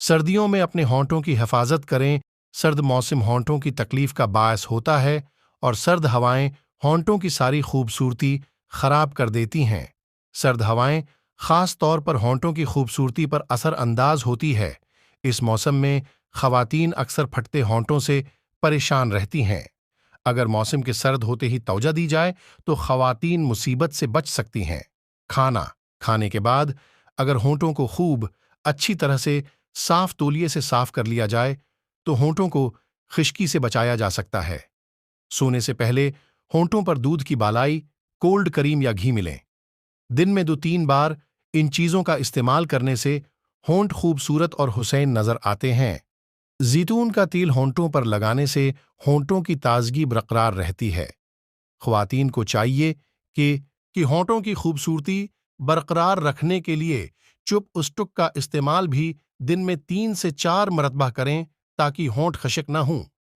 سردیوں میں اپنے ہونٹوں کی حفاظت کریں۔ سرد موسم ہونٹوں کی تکلیف کا باعث ہوتا ہے اور سرد ہوائیں ہونٹوں کی ساری خوبصورتی خراب کر دیتی ہیں۔ سرد ہوائیں خاص طور پر ہونٹوں کی خوبصورتی پر اثر انداز ہوتی ہے۔ اس موسم میں خواتین اکثر پھٹتے ہونٹوں سے پریشان رہتی ہیں۔ اگر موسم کے سرد ہوتے ہی توجہ دی جائے تو خواتین مصیبت سے بچ سکتی ہیں۔ کھانے کے بعد اگر ہونٹوں کو خوب اچھی طرح سے صاف تولیے سے صاف کر لیا جائے تو ہونٹوں کو خشکی سے بچایا جا سکتا ہے۔ سونے سے پہلے ہونٹوں پر دودھ کی بالائی، کولڈ کریم یا گھی ملیں۔ دن میں 2-3 بار ان چیزوں کا استعمال کرنے سے ہونٹ خوبصورت اور حسین نظر آتے ہیں۔ زیتون کا تیل ہونٹوں پر لگانے سے ہونٹوں کی تازگی برقرار رہتی ہے۔ خواتین کو چاہیے کہ ہونٹوں کی خوبصورتی برقرار رکھنے کے لیے چپ اسٹک کا استعمال بھی دن میں 3 سے 4 مرتبہ کریں تاکہ ہونٹ خشک نہ ہوں۔